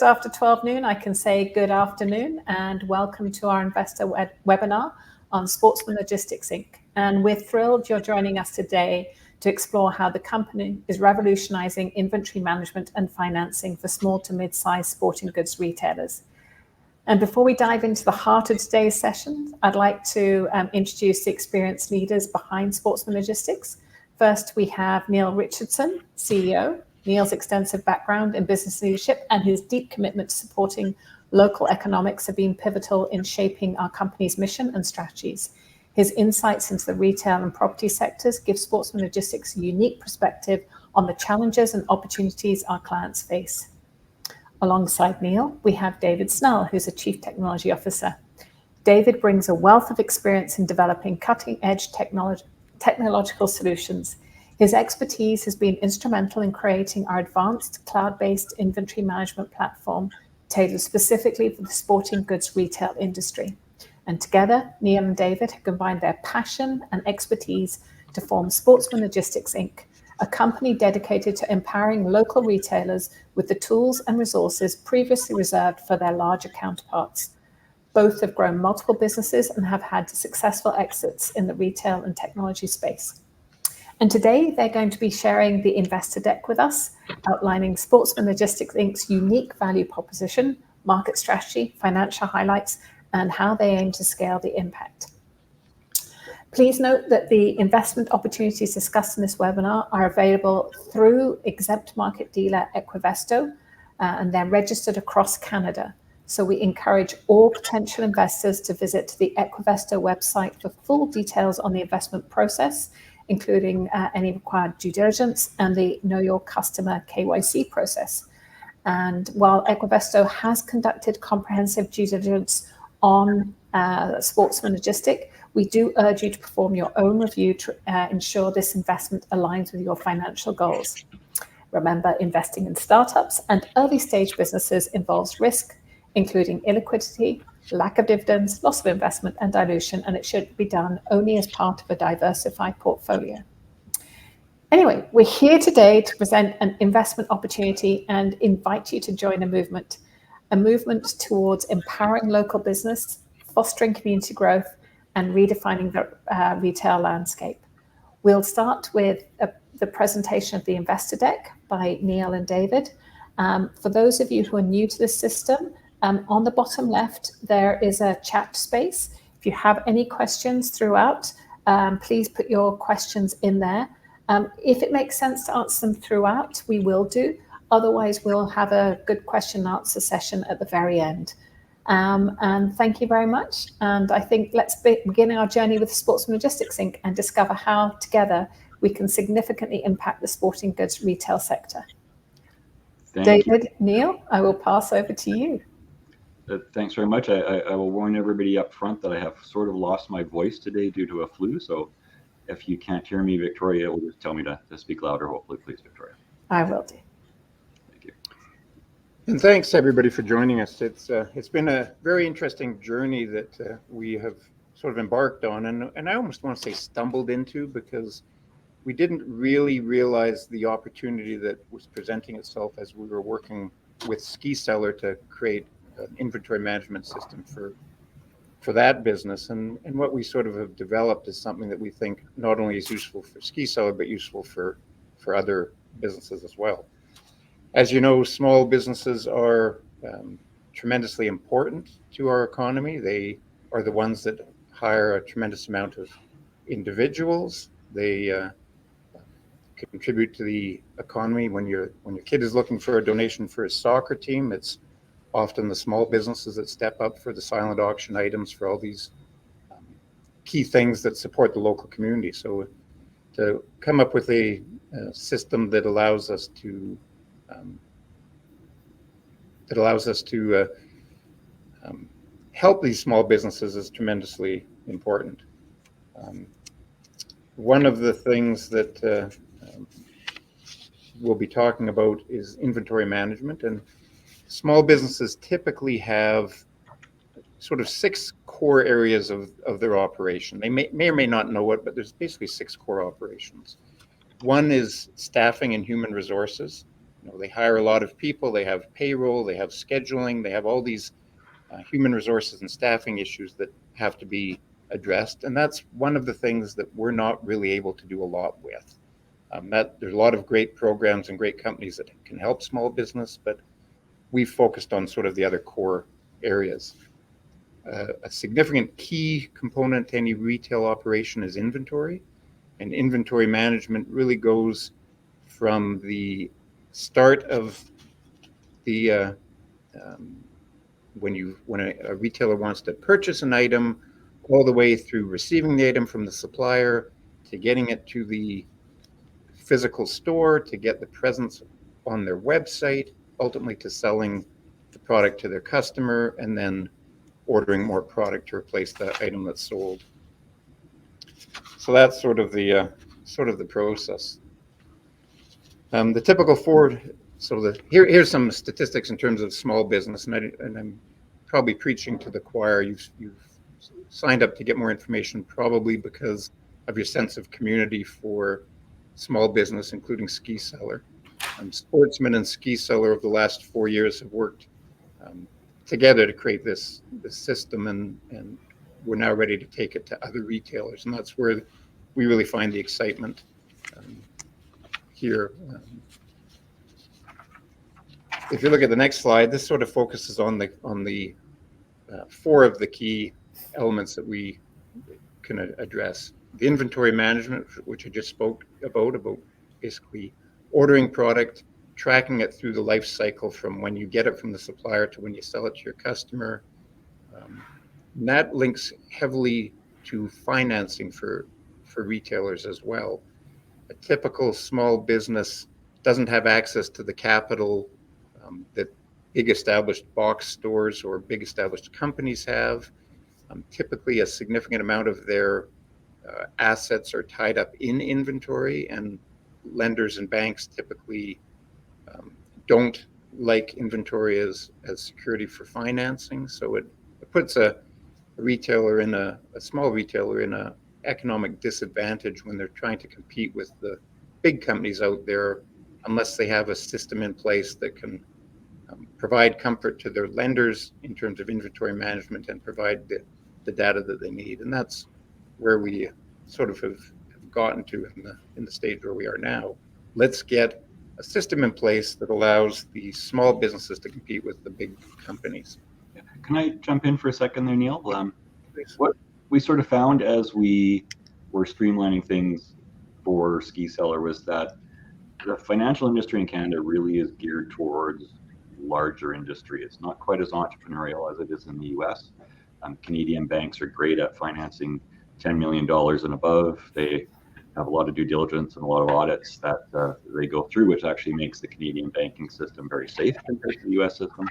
After 12 noon, I can say good afternoon and welcome to our investor webinar on Sportsman Logistics Inc. And we're thrilled you're joining us today to explore how the company is revolutionizing inventory management and financing for small to mid-sized sporting goods retailers. And before we dive into the heart of today's session, I'd like to introduce the experienced leaders behind Sportsman Logistics. First, we have Neil Richardson, CEO. Neil's extensive background in business leadership and his deep commitment to supporting local economics have been pivotal in shaping our company's mission and strategies. His insights into the retail and property sectors give Sportsman Logistics a unique perspective on the challenges and opportunities our clients face. Alongside Neil, we have David Snell, who's a Chief Technology Officer. David brings a wealth of experience in developing cutting-edge technological solutions. His expertise has been instrumental in creating our advanced cloud-based inventory management platform tailored specifically for the sporting goods retail industry. And together, Neil and David have combined their passion and expertise to form Sportsman Logistics Inc., a company dedicated to empowering local retailers with the tools and resources previously reserved for their larger counterparts. Both have grown multiple businesses and have had successful exits in the retail and technology space. And today they're going to be sharing the investor deck with us, outlining Sportsman Logistics Inc.'s unique value proposition, market strategy, financial highlights, and how they aim to scale the impact. Please note that the investment opportunities discussed in this webinar are available through exempt market dealer Equivesto, and they're registered across Canada. So we encourage all potential investors to visit the Equivesto website for full details on the investment process, including any required due diligence and the Know Your Customer KYC process. And while Equivesto has conducted comprehensive due diligence on Sportsman Logistics, we do urge you to perform your own review to ensure this investment aligns with your financial goals. Remember, investing in startups and early stage businesses involves risk, including illiquidity, lack of dividends, loss of investment, and dilution, and it should be done only as part of a diversified portfolio. Anyway, we're here today to present an investment opportunity and invite you to join a movement towards empowering local business, fostering community growth, and redefining the retail landscape. We'll start with the presentation of the investor deck by Neil and David. For those of you who are new to this system, on the bottom left, there is a chat space. If you have any questions throughout, please put your questions in there. If it makes sense to answer them throughout, we will do. Otherwise, we'll have a good question and answer session at the very end. And thank you very much. And I think let's begin our journey with Sportsman Logistics Inc. and discover how together we can significantly impact the sporting goods retail sector. David, Neil, I will pass over to you. Thanks very much. I will warn everybody up front that I have sort of lost my voice today due to a flu. So if you can't hear me, Victoria will just tell me to speak louder, hopefully, please, Victoria. I will do. Thank you. And thanks, everybody, for joining us. It's been a very interesting journey that we have sort of embarked on. And I almost want to say stumbled into, because we didn't really realize the opportunity that was presenting itself as we were working with Ski Cellar to create an inventory management system for that business. And what we sort of have developed is something that we think not only is useful for Ski Cellar, but useful for other businesses as well. As you know, small businesses are tremendously important to our economy. They are the ones that hire a tremendous amount of individuals. They contribute to the economy. When your kid is looking for a donation for his soccer team, it's often the small businesses that step up for the silent auction items, for all these key things that support the local community. So to come up with a system that allows us to help these small businesses is tremendously important. One of the things that we'll be talking about is inventory management, and small businesses typically have sort of 6 core areas of their operation. They may or may not know it, but there's basically 6 core operations. One is staffing and human resources. They hire a lot of people, they have payroll, they have scheduling, they have all these human resources and staffing issues that have to be addressed. And that's one of the things that we're not really able to do a lot with. There's a lot of great programs and great companies that can help small business, but we've focused on sort of the other core areas. A significant key component to any retail operation is inventory, and inventory management really goes from the start of the when a retailer wants to purchase an item, all the way through receiving the item from the supplier, to getting it to the physical store, to get the presence on their website, ultimately to selling the product to their customer, and then ordering more product to replace the item that's sold. So that's sort of the process. The typical here's some statistics in terms of small business, and I'm probably preaching to the choir. You've signed up to get more information probably because of your sense of community for small business, including Ski Cellar. Sportsman and Ski Cellar over the last 4 years have worked together to create this system, and we're now ready to take it to other retailers, and that's where we really find the excitement here. If you look at the next slide, this sort of focuses on the four of the key elements that we can address. The inventory management, which I just spoke about basically ordering product, tracking it through the life cycle from when you get it from the supplier to when you sell it to your customer. And that links heavily to financing for retailers as well. A typical small business doesn't have access to the capital that big established box stores or big established companies have. Typically, a significant amount of their assets are tied up in inventory, and lenders and banks typically don't like inventory as security for financing. So it puts a small retailer in a economic disadvantage when they're trying to compete with the big companies out there, unless they have a system in place that can provide comfort to their lenders in terms of inventory management and provide the data that they need. And that's where we sort of have gotten to in the stage where we are now. Let's get a system in place that allows the small businesses to compete with the big companies. Can I jump in for a second there, Neil? What we sort of found as we were streamlining things for Ski Cellar was that the financial industry in Canada really is geared towards larger industry. It's not quite as entrepreneurial as it is in the US. Canadian banks are great at financing $10 million and above. They have a lot of due diligence and a lot of audits that they go through, which actually makes the Canadian banking system very safe compared to the US system.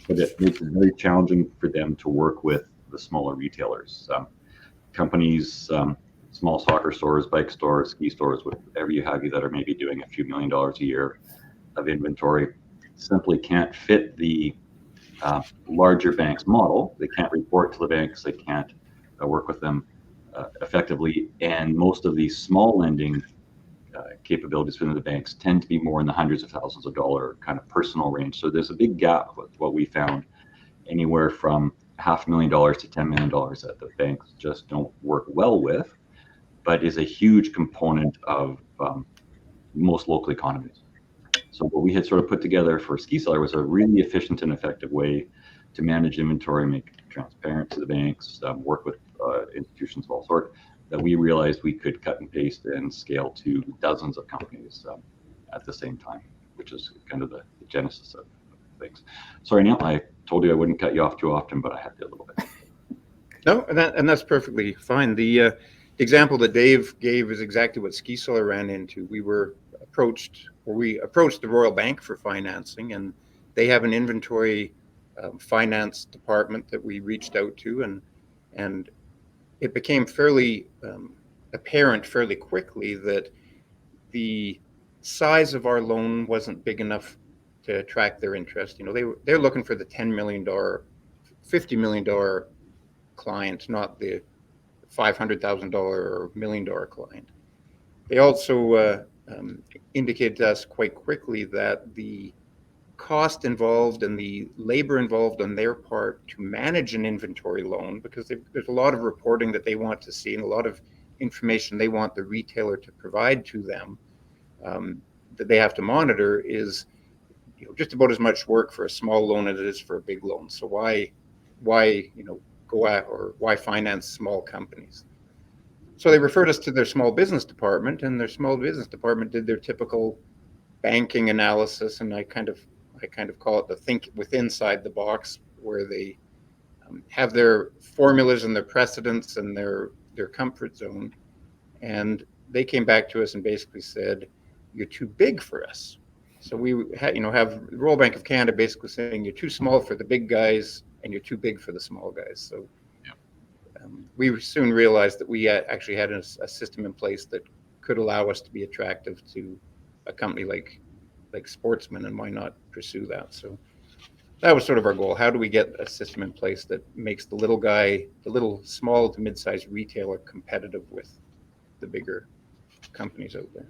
But it makes it very challenging for them to work with the smaller retailers. Companies, small soccer stores, bike stores, ski stores, whatever you have that are maybe doing a few $1 million a year of inventory, simply can't fit the larger banks model. They can't report to the banks. They can't work with them effectively. And most of these small lending capabilities within the banks tend to be more in the hundreds of thousands of dollar kind of personal range. So there's a big gap with what we found, anywhere from $500,000 to $10 million that the banks just don't work well with, but is a huge component of most local economies. So what we had sort of put together for Ski Cellar was a really efficient and effective way to manage inventory, make it transparent to the banks, work with institutions of all sorts, that we realized we could cut and paste and scale to dozens of companies at the same time, which is kind of the genesis of things. Sorry, Neil, I told you I wouldn't cut you off too often, but I had to a little bit. No, and that's perfectly fine. The example that Dave gave is exactly what Ski Cellar ran into. We approached the Royal Bank for financing, and they have an inventory finance department that we reached out to, and it became fairly apparent fairly quickly that the size of our loan wasn't big enough to attract their interest. They're looking for the $10 million, $50 million client, not the $500,000 or $1 million client. They also indicated to us quite quickly that the cost involved and the labor involved on their part to manage an inventory loan, because there's a lot of reporting that they want to see and a lot of information they want the retailer to provide to them, that they have to monitor, is just about as much work for a small loan as it is for a big loan. So why go at, or why finance small companies? So they referred us to their small business department, and their small business department did their typical banking analysis, and I kind of call it the think within inside the box, where they have their formulas and their precedents and their comfort zone. And they came back to us and basically said, "You're too big for us." So we have the Royal Bank of Canada basically saying, "You're too small for the big guys and you're too big for the small guys." So we soon realized that we actually had a system in place that could allow us to be attractive to a company like Sportsman, and why not pursue that? So that was sort of our goal. How do we get a system in place that makes the little guy, the little small to mid-sized retailer, competitive with the bigger companies out there?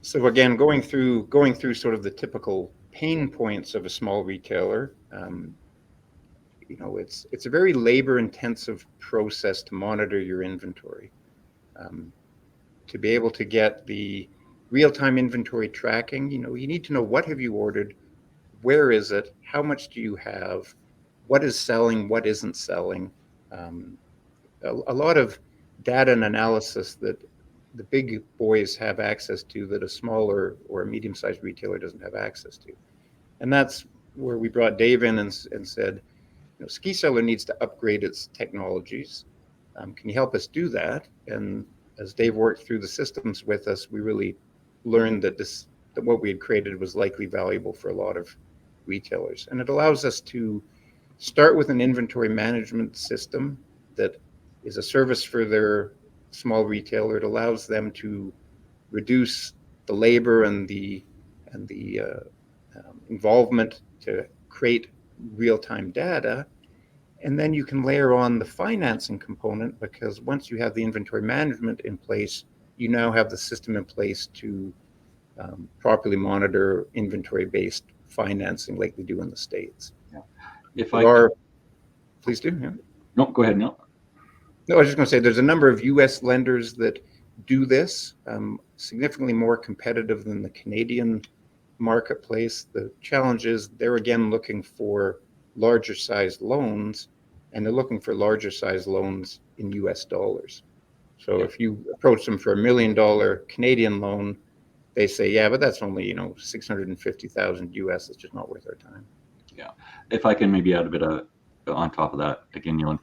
So again, going through sort of the typical pain points of a small retailer, it's a very labor-intensive process to monitor your inventory. To be able to get the real-time inventory tracking, you need to know what have you ordered, where is it, how much do you have, what is selling, what isn't selling. A lot of data and analysis that the big boys have access to that a smaller or a medium-sized retailer doesn't have access to. And that's where we brought Dave in and said, Ski Cellar needs to upgrade its technologies. Can you help us do that? And as Dave worked through the systems with us, we really learned that what we had created was likely valuable for a lot of retailers. And it allows us to start with an inventory management system that is a service for their small retailer. It allows them to reduce the labor and the involvement to create real-time data. And then you can layer on the financing component, because once you have the inventory management in place, you now have the system in place to properly monitor inventory-based financing like we do in the States. Yeah. Please do. Yeah. No, go ahead, Neil. No, I was just going to say there's a number of U.S. lenders that do this, significantly more competitive than the Canadian marketplace. The challenge is they're again looking for larger size loans, and they're looking for larger size loans in US dollars. So if you approach them for $1 million Canadian loan, they say, yeah, but that's only, $650,000 US. It's just not worth our time. Yeah. If I can maybe add a bit on top of that again, Neil.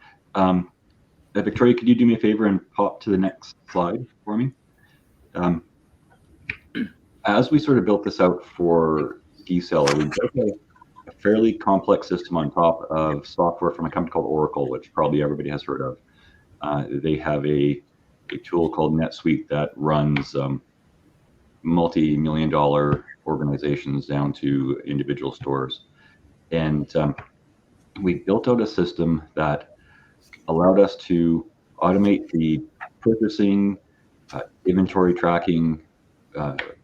Victoria, could you do me a favor and pop to the next slide for me? As we sort of built this out for Ski Cellar, we built a fairly complex system on top of software from a company called Oracle, which probably everybody has heard of. They have a tool called NetSuite that runs multi-million-dollar organizations down to individual stores. And we built out a system that allowed us to automate the purchasing, inventory tracking,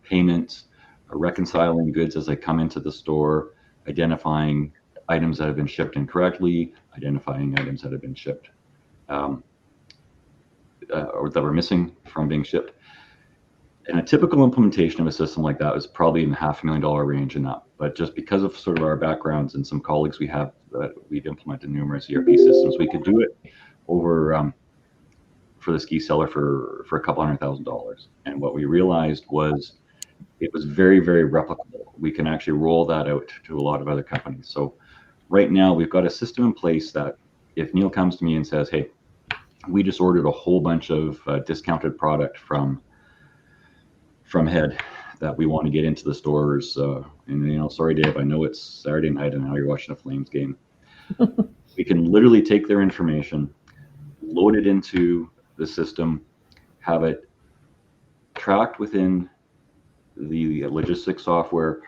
payments, reconciling goods as they come into the store, identifying items that have been shipped incorrectly, identifying items that have been shipped or that were missing from being shipped. And a typical implementation of a system like that is probably in the $500,000 range and up. But just because of sort of our backgrounds and some colleagues we have that we've implemented numerous ERP systems, we could do it over for the Ski Cellar for a couple $100,000. And what we realized was it was very, very replicable. We can actually roll that out to a lot of other companies. So right now we've got a system in place that if Neil comes to me and says, hey, we just ordered a whole bunch of discounted product from Head that we want to get into the stores. And sorry, Dave, I know it's Saturday night and now you're watching a Flames game. We can literally take their information, load it into the system, have it tracked within the logistics software,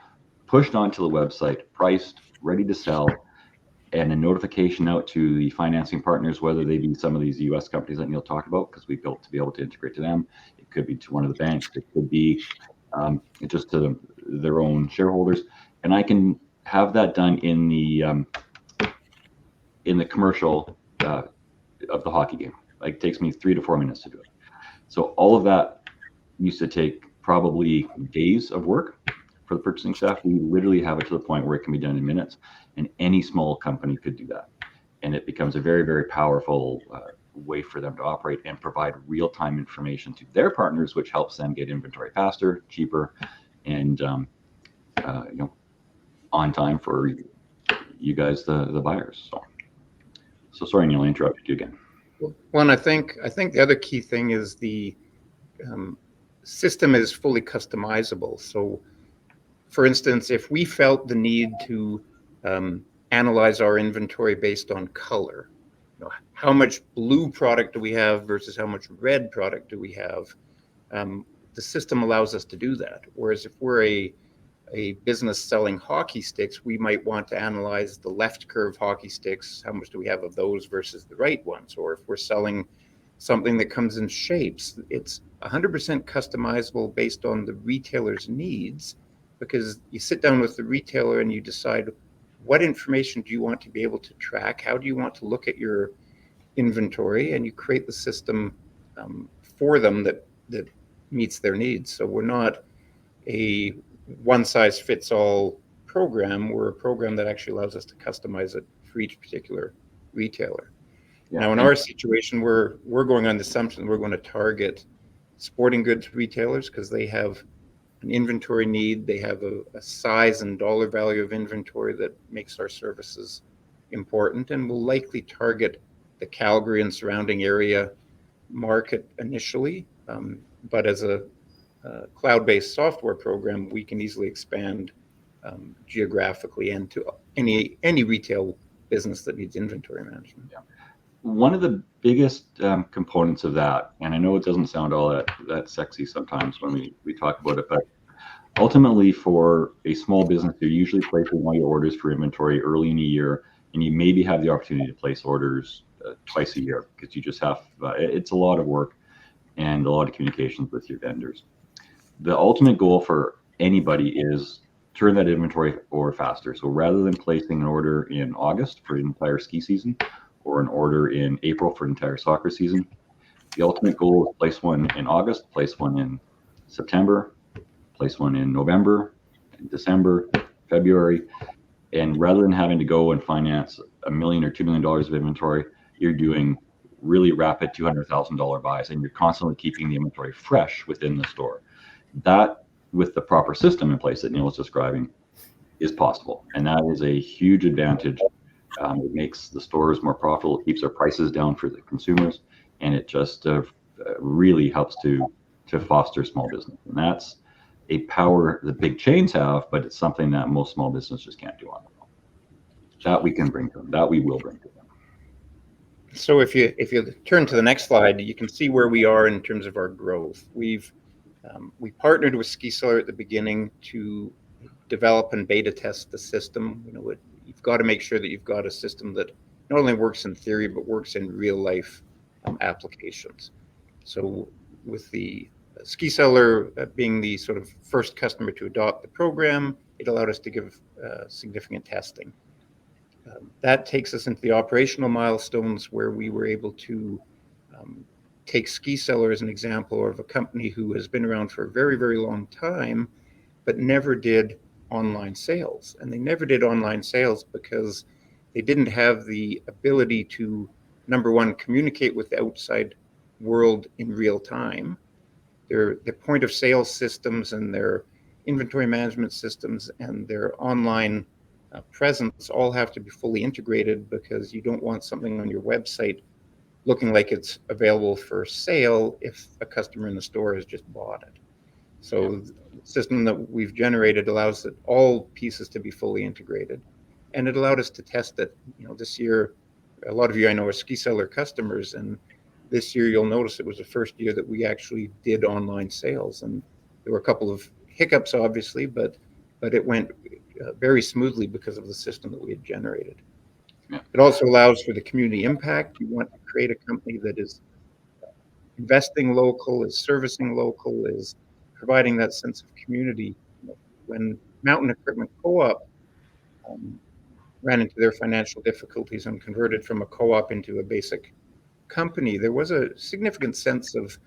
pushed onto the website, priced, ready to sell. and a notification out to the financing partners, whether they be some of these US companies that Neil talked about, because we built to be able to integrate to them. It could be to one of the banks. It could be just to their own shareholders. And I can have that done in the commercial of the hockey game. Like, it takes me 3 to 4 minutes to do it. So all of that used to take probably days of work for the purchasing staff. We literally have it to the point where it can be done in minutes, and any small company could do that. And it becomes a very, very powerful way for them to operate and provide real-time information to their partners, which helps them get inventory faster, cheaper, and on time for you guys, the buyers. So sorry, Neil, I interrupted you again. Well, and I think the other key thing is the system is fully customizable. So, for instance, if we felt the need to analyze our inventory based on color, how much blue product do we have versus how much red product do we have, the system allows us to do that. Whereas if we're a business selling hockey sticks, we might want to analyze the left curve hockey sticks. How much do we have of those versus the right ones? Or if we're selling something that comes in shapes, it's 100% customizable based on the retailer's needs, because you sit down with the retailer and you decide, what information do you want to be able to track? How do you want to look at your inventory? And you create the system for them that meets their needs. So we're not a one-size-fits-all program. We're a program that actually allows us to customize it for each particular retailer. Yeah. Now, in our situation, we're going on the assumption we're going to target sporting goods retailers because they have an inventory need. They have a size and dollar value of inventory that makes our services important, and we'll likely target the Calgary and surrounding area market initially. But as a cloud-based software program, we can easily expand geographically into any retail business that needs inventory management. Yeah. One of the biggest components of that, and I know it doesn't sound all that sexy sometimes when we talk about it, but ultimately for a small business, you're usually placing all your orders for inventory early in a year, and you maybe have the opportunity to place orders twice a year because you just have, it's a lot of work and a lot of communications with your vendors. The ultimate goal for anybody is turn that inventory over faster. So rather than placing an order in August for an entire ski season or an order in April for an entire soccer season, the ultimate goal is place one in August, place one in September, place one in November, December, February. And rather than having to go and finance $1 million or $2 million of inventory, you're doing really rapid $200,000 buys, and you're constantly keeping the inventory fresh within the store. That, with the proper system in place that Neil was describing, is possible. And that is a huge advantage. It makes the stores more profitable, it keeps our prices down for the consumers, and it just really helps to foster small business. And that's a power the big chains have, but it's something that most small businesses can't do on their own. That we can bring to them, that we will bring to them. So if you turn to the next slide, you can see where we are in terms of our growth. We partnered with SkiSeller at the beginning to develop and beta test the system. You've got to make sure that you've got a system that not only works in theory, but works in real life applications. So with the SkiSeller being the sort of first customer to adopt the program, it allowed us to give significant testing. That takes us into the operational milestones where we were able to take SkiSeller as an example of a company who has been around for a very, very long time, but never did online sales. And they never did online sales because they didn't have the ability to, number one, communicate with the outside world in real time. Their point of sale systems and their inventory management systems and their online presence all have to be fully integrated, because you don't want something on your website looking like it's available for sale if a customer in the store has just bought it. So the system that we've generated allows all pieces to be fully integrated, and it allowed us to test it. This year, a lot of you I know are SkiSeller customers, and this year you'll notice it was the first year that we actually did online sales, and there were a couple of hiccups, obviously, but it went very smoothly because of the system that we had generated. It also allows for the community impact. You want to create a company that is investing local, is servicing local, is providing that sense of community. When Mountain Equipment Co-op ran into their financial difficulties and converted from a co-op into a basic company, there was a significant sense of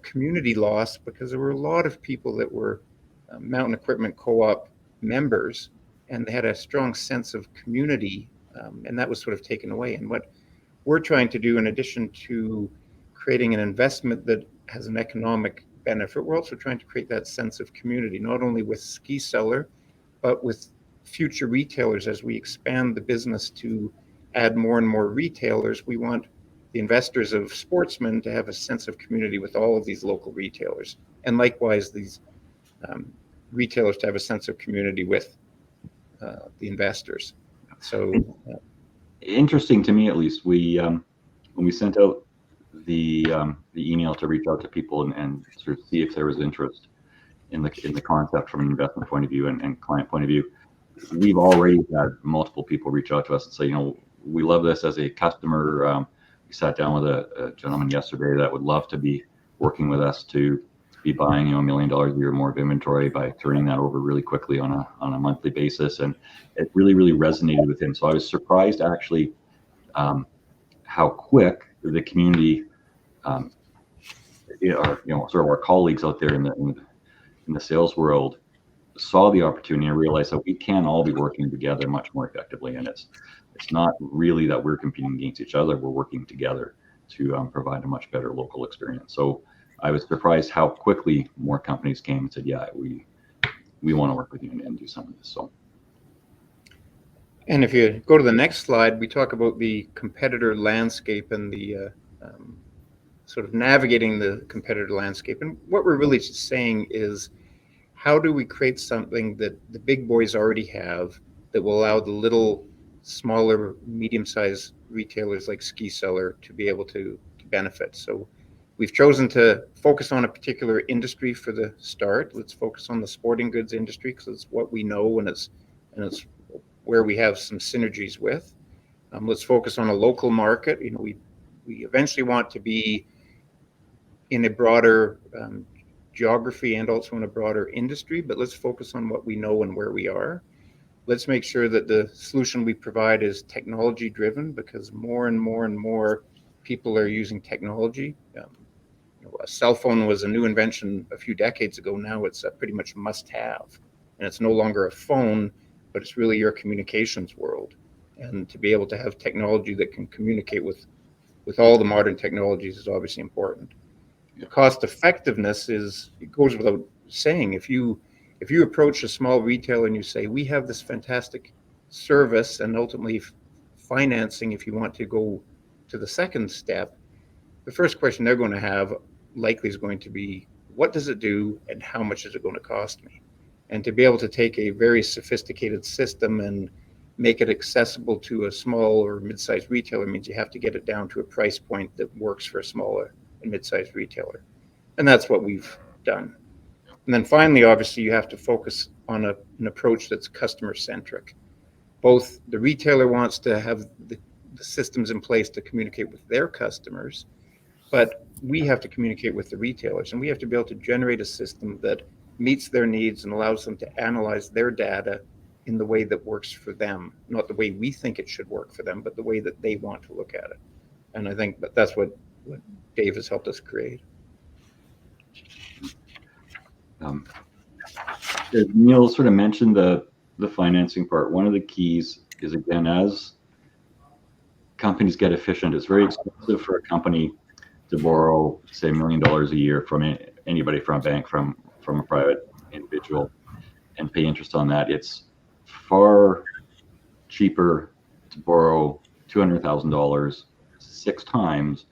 community loss because there were a lot of people that were Mountain Equipment Co-op members, and they had a strong sense of community, and that was sort of taken away. And what we're trying to do, in addition to creating an investment that has an economic benefit, we're also trying to create that sense of community, not only with Ski Cellar, but with future retailers. As we expand the business to add more and more retailers, we want the investors of Sportsman to have a sense of community with all of these local retailers, and likewise these retailers to have a sense of community with the investors. So interesting to me, at least, we when we sent out the email to reach out to people and sort of see if there was interest in the concept from an investment point of view and client point of view, we've already had multiple people reach out to us and say, we love this as a customer. We sat down with a gentleman yesterday that would love to be working with us to be buying $1 million a year more of inventory by turning that over really quickly on a monthly basis, and it really resonated with him. So I was surprised actually how quick the community, sort of our colleagues out there in the sales world, saw the opportunity and realized that we can all be working together much more effectively. And it's not really that we're competing against each other. We're working together to provide a much better local experience. So I was surprised how quickly more companies came and said, yeah, we want to work with you and do some of this. So. And if you go to the next slide, we talk about the competitor landscape and the sort of navigating the competitor landscape. And what we're really saying is, how do we create something that the big boys already have that will allow the little, smaller, medium-sized retailers like Ski Cellar to be able to benefit? So we've chosen to focus on a particular industry for the start. Let's focus on the sporting goods industry because it's what we know and it's where we have some synergies with. Let's focus on a local market. We eventually want to be in a broader geography and also in a broader industry, but let's focus on what we know and where we are. Let's make sure that the solution we provide is technology driven, because more and more people are using technology. A cell phone was a new invention a few decades ago. Now it's a pretty much must have, and it's no longer a phone, but it's really your communications world. And to be able to have technology that can communicate with all the modern technologies is obviously important. The cost effectiveness it goes without saying. If you approach a small retailer and you say, we have this fantastic service and ultimately financing, if you want to go to the second step, the first question they're going to have likely is going to be, what does it do and how much is it going to cost me? And to be able to take a very sophisticated system and make it accessible to a small or mid-sized retailer means you have to get it down to a price point that works for a smaller and mid-sized retailer. And that's what we've done. And then finally, obviously, you have to focus on an approach that's customer-centric. Both the retailer wants to have the systems in place to communicate with their customers, but we have to communicate with the retailers, and we have to be able to generate a system that meets their needs and allows them to analyze their data in the way that works for them, not the way we think it should work for them, but the way that they want to look at it. And I think that's what Dave has helped us create. Neil sort of mentioned the financing part. One of the keys is, again, as companies get efficient, it's very expensive for a company to borrow, say, $1 million a year from anybody, from a bank, from a private individual, and pay interest on that. It's far cheaper to borrow $200,000 6 times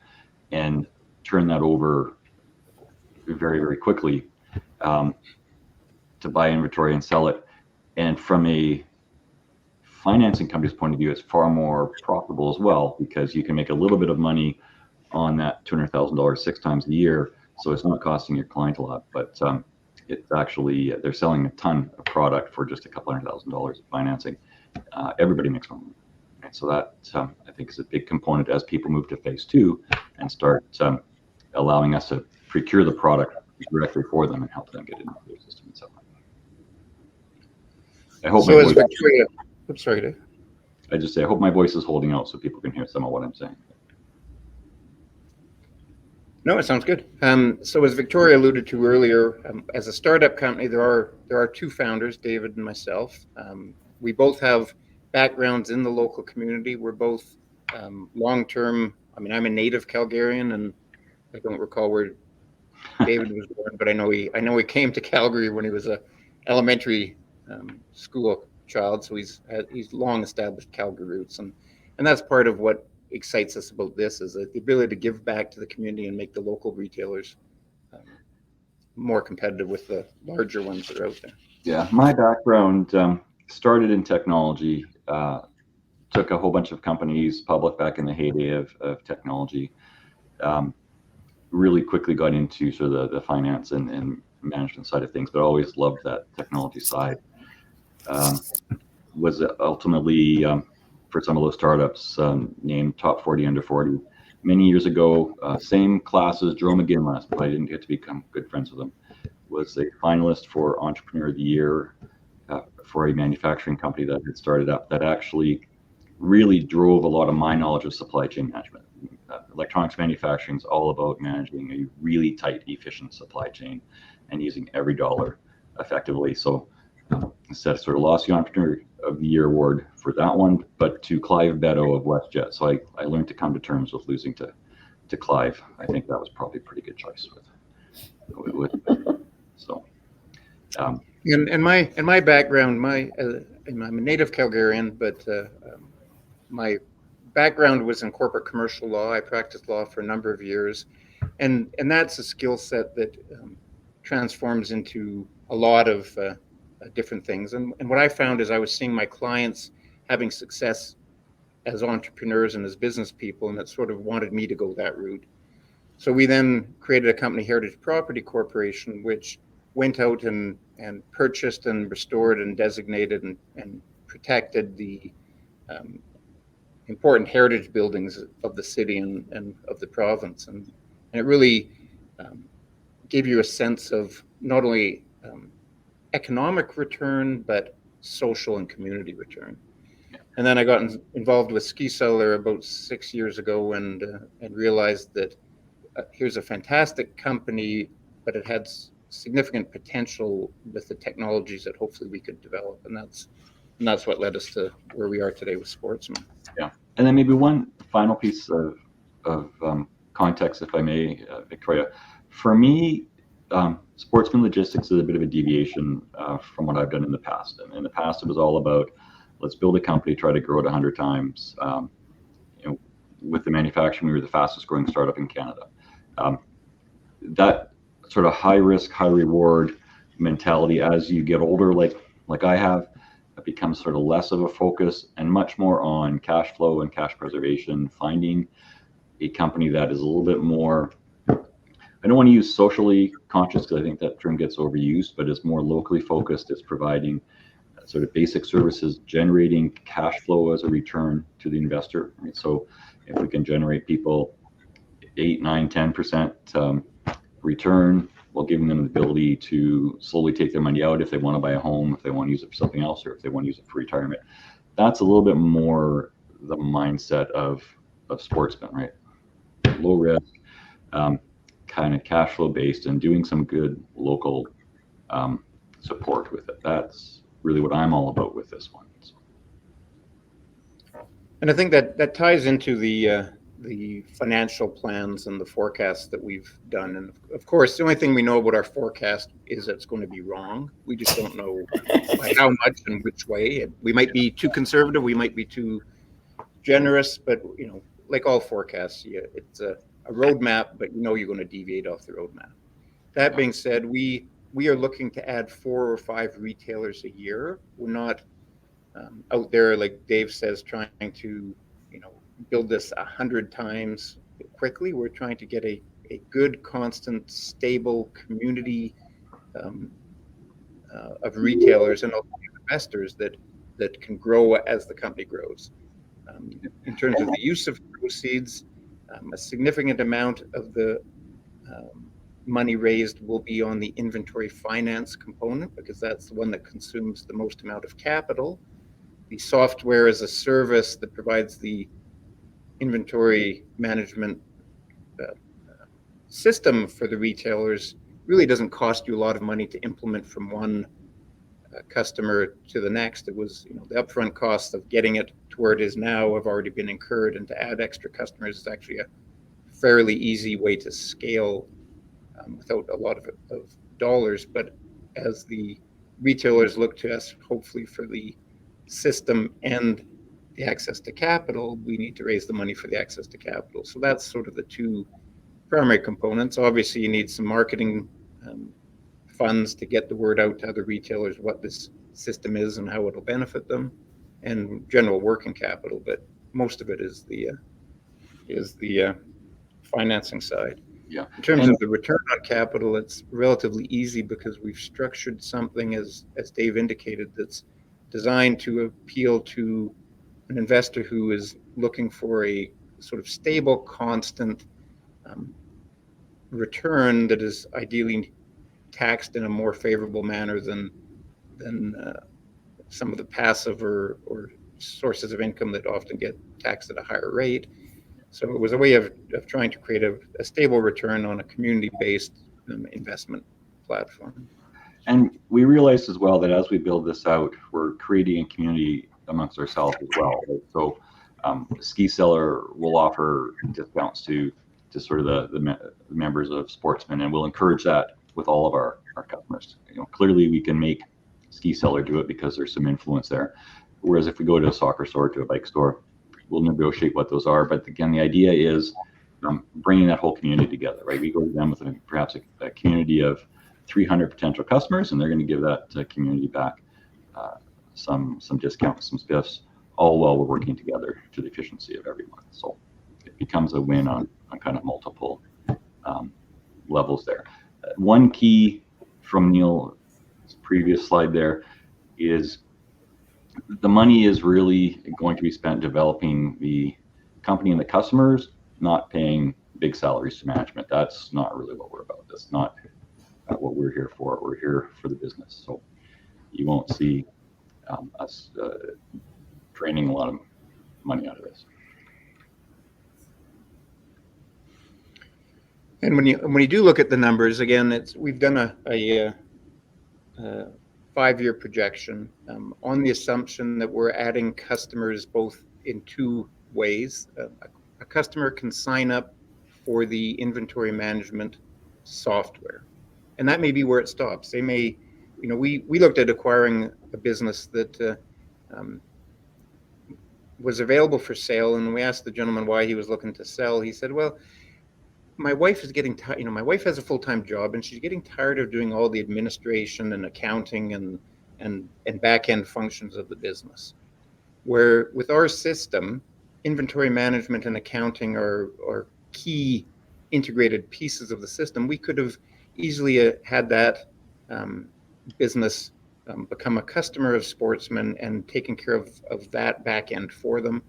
and turn that over very quickly to buy inventory and sell it. And from a financing company's point of view, it's far more profitable as well, because you can make a little bit of money on that $200,000 6 times a year. So it's not costing your client a lot, but it's actually, they're selling a ton of product for just a couple $100,000 of financing. Everybody makes money. And so that I think is a big component as people move to phase 2 and start allowing us to procure the product directly for them and help them get into their system and so on. I hope so as Victoria, oops, sorry, Dave. I just say I hope my voice is holding out so people can hear some of what I'm saying. No, it sounds good. So as Victoria alluded to earlier, as a startup company, there are two founders, David and myself. We both have backgrounds in the local community. We're both long-term. I mean, I'm a native Calgarian, and I don't recall where David was born, but I know he came to Calgary when he was a elementary school child. So he's long established Calgary roots, and that's part of what excites us about this is the ability to give back to the community and make the local retailers more competitive with the larger ones that are out there. Yeah, my background started in technology. Took a whole bunch of companies public back in the heyday of technology. Really quickly got into sort of the finance and management side of things, but always loved that technology side. Was ultimately for some of those startups named top 40 under 40 many years ago. Same class as Jerome McGinless, but I didn't get to become good friends with him. Was a finalist for Entrepreneur of the Year for a manufacturing company that had started up that actually really drove a lot of my knowledge of supply chain management. Electronics manufacturing is all about managing a really tight, efficient supply chain and using every dollar effectively. So instead, sort of lost the Entrepreneur of the Year award for that one, but to Clive Beddoe of WestJet. So I learned to come to terms with losing to Clive. I think that was probably a pretty good choice with so. In my background, I'm a native Calgarian, but my background was in corporate commercial law. I practiced law for a number of years, and that's a skill set that transforms into a lot of different things. And what I found is I was seeing my clients having success as entrepreneurs and as business people, and it sort of wanted me to go that route. So we then created a company, Heritage Property Corporation, which went out and purchased and restored and designated and protected the important heritage buildings of the city and of the province. And it really gave you a sense of not only economic return, but social and community return. And then I got involved with Ski Cellar about 6 years ago and realized that here's a fantastic company, but it had significant potential with the technologies that hopefully we could develop. And that's what led us to where we are today with Sportsman. Yeah. And then maybe one final piece of context, if I may, Victoria. For me, Sportsman Logistics is a bit of a deviation from what I've done in the past. And in the past, it was all about let's build a company, try to grow it 100 times. With the manufacturing, we were the fastest growing startup in Canada. That sort of high risk, high reward mentality as you get older, like I have, it becomes sort of less of a focus and much more on cash flow and cash preservation, finding a company that is a little bit more, I don't want to use socially conscious because I think that term gets overused, but is more locally focused. It's providing sort of basic services, generating cash flow as a return to the investor. Right? So if we can generate people 8, 9, 10% return while giving them the ability to slowly take their money out if they want to buy a home, if they want to use it for something else, or if they want to use it for retirement. That's a little bit more the mindset of Sportsman, right? Low risk, kind of cash flow based, and doing some good local support with it. That's really what I'm all about with this one. So. And I think that ties into the financial plans and the forecasts that we've done. And of course, the only thing we know about our forecast is that it's going to be wrong. We just don't know by how much and which way. We might be too conservative, we might be too generous, but like all forecasts, it's a roadmap, but you're going to deviate off the roadmap. That being said, we are looking to add 4 or 5 retailers a year. We're not out there, like Dave says, trying to build this 100 times quickly. We're trying to get a good, constant, stable community of retailers and investors that can grow as the company grows. In terms of the use of proceeds, a significant amount of the money raised will be on the inventory finance component, because that's the one that consumes the most amount of capital. The software as a service that provides the inventory management system for the retailers really doesn't cost you a lot of money to implement from one customer to the next. It was, the upfront costs of getting it to where it is now have already been incurred, and to add extra customers is actually a fairly easy way to scale without a lot of dollars. But as the retailers look to us, hopefully for the system and the access to capital, we need to raise the money for the access to capital. So that's sort of the two primary components. Obviously, you need some marketing funds to get the word out to other retailers what this system is and how it'll benefit them, and general working capital. But most of it is the financing side. Yeah. In terms of the return on capital, it's relatively easy because we've structured something, as Dave indicated, that's designed to appeal to an investor who is looking for a sort of stable, constant return that is ideally taxed in a more favorable manner than some of the passive or sources of income that often get taxed at a higher rate. So it was a way of trying to create a stable return on a community-based investment platform. And we realized as well that as we build this out, we're creating a community amongst ourselves as well. Right? So Ski Cellar will offer discounts to sort of the members of Sportsman, and we'll encourage that with all of our customers. Clearly we can make Ski Cellar do it because there's some influence there. Whereas if we go to a soccer store, to a bike store, we'll negotiate what those are. But again, the idea is bringing that whole community together, right? We go to them with perhaps a community of 300 potential customers, and they're going to give that community back some discounts, some spiffs, all while we're working together to the efficiency of everyone. So it becomes a win on kind of multiple levels there. One key from Neil's previous slide there is the money is really going to be spent developing the company and the customers, not paying big salaries to management. That's not really what we're about. That's not what we're here for. We're here for the business. So you won't see us draining a lot of money out of this. And when you do look at the numbers, again, we've done a 5-year projection on the assumption that we're adding customers both in two ways. A customer can sign up for the inventory management software, and that may be where it stops. They may, we looked at acquiring a business that was available for sale, and we asked the gentleman why he was looking to sell. He said, well, my wife is getting tired. My wife has a full-time job, and she's getting tired of doing all the administration and accounting and back-end functions of the business. Where with our system, inventory management and accounting are key integrated pieces of the system. We could have easily had that business become a customer of Sportsman and taken care of that back end for them.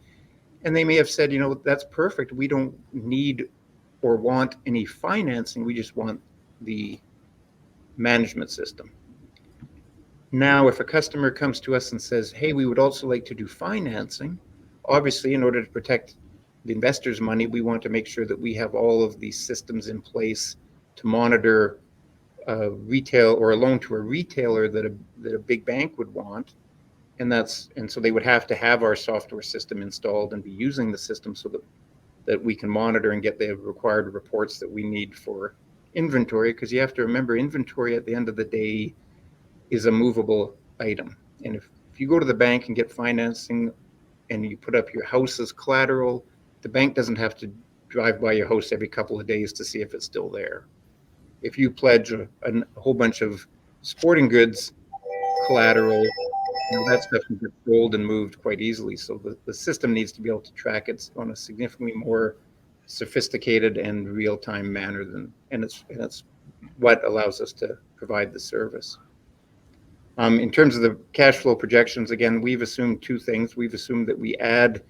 And they may have said, that's perfect. We don't need or want any financing. We just want the management system. Now, if a customer comes to us and says, hey, we would also like to do financing, obviously, in order to protect the investor's money, we want to make sure that we have all of these systems in place to monitor retail or a loan to a retailer that a big bank would want. And so they would have to have our software system installed and be using the system so that we can monitor and get the required reports that we need for inventory. Because you have to remember, inventory at the end of the day is a movable item. And if you go to the bank and get financing and you put up your house as collateral, the bank doesn't have to drive by your house every couple of days to see if it's still there. If you pledge a whole bunch of sporting goods collateral, that stuff can get sold and moved quite easily. So the system needs to be able to track it on a significantly more sophisticated and real-time manner and it's what allows us to provide the service. In terms of the cash flow projections, again, we've assumed two things. We've assumed that we add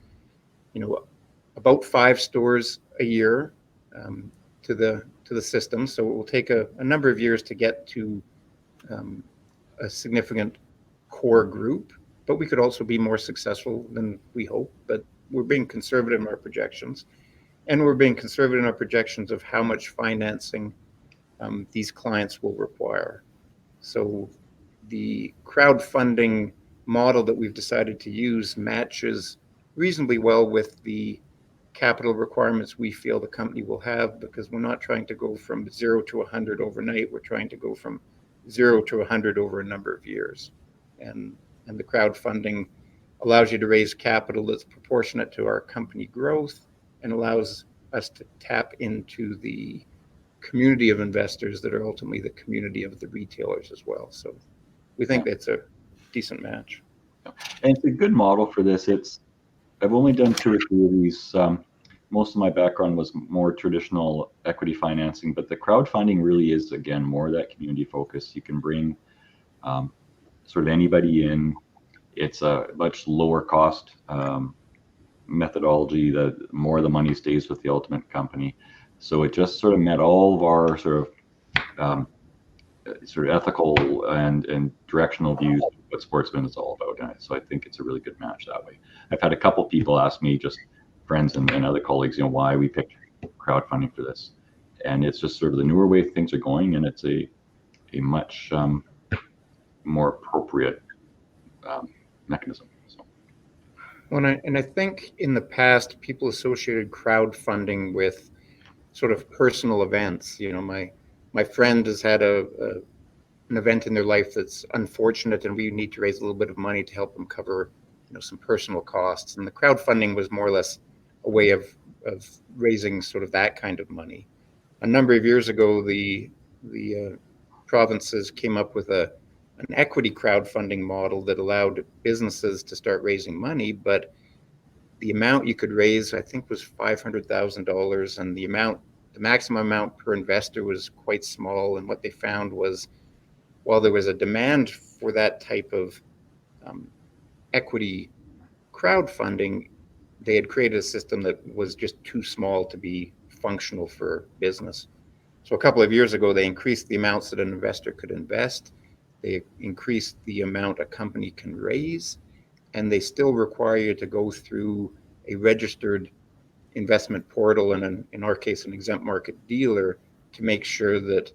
about 5 stores a year to the system. So it will take a number of years to get to a significant core group, but we could also be more successful than we hope. But we're being conservative in our projections, and we're being conservative in our projections of how much financing these clients will require. So the crowdfunding model that we've decided to use matches reasonably well with the capital requirements we feel the company will have, because we're not trying to go from 0 to 100 overnight. We're trying to go from 0 to 100 over a number of years. And the crowdfunding allows you to raise capital that's proportionate to our company growth and allows us to tap into the community of investors that are ultimately the community of the retailers as well. So we think that's a decent match. And it's a good model for this. I've only done 2 or 3 of these. Most of my background was more traditional equity financing, but the crowdfunding really is, again, more of that community focus. You can bring sort of anybody in. It's a much lower cost methodology. The more the money stays with the ultimate company. So it just sort of met all of our sort of ethical and directional views of what Sportsman is all about. And so I think it's a really good match that way. I've had a couple people ask me, just friends and other colleagues, why we picked crowdfunding for this. And it's just sort of the newer way things are going, and it's a much more appropriate mechanism. So. Well, and I think in the past, people associated crowdfunding with sort of personal events. My friend has had an event in their life that's unfortunate, and we need to raise a little bit of money to help them cover, some personal costs. And the crowdfunding was more or less a way of raising sort of that kind of money. A number of years ago, the provinces came up with an equity crowdfunding model that allowed businesses to start raising money, but the amount you could raise, I think, was $500,000, and the maximum amount per investor was quite small. And what they found was, while there was a demand for that type of equity crowdfunding, they had created a system that was just too small to be functional for business. So a couple of years ago, they increased the amounts that an investor could invest. They increased the amount a company can raise, and they still require you to go through a registered investment portal and, in our case, an exempt market dealer to make sure that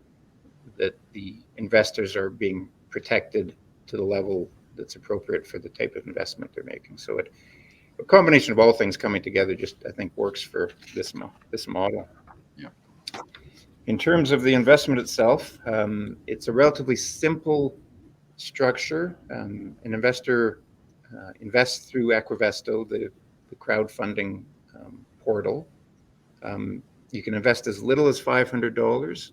the investors are being protected to the level that's appropriate for the type of investment they're making. So a combination of all things coming together just, I think, works for this model. Yeah. In terms of the investment itself, it's a relatively simple structure. An investor invests through Equivesto, the crowdfunding portal. You can invest as little as $500.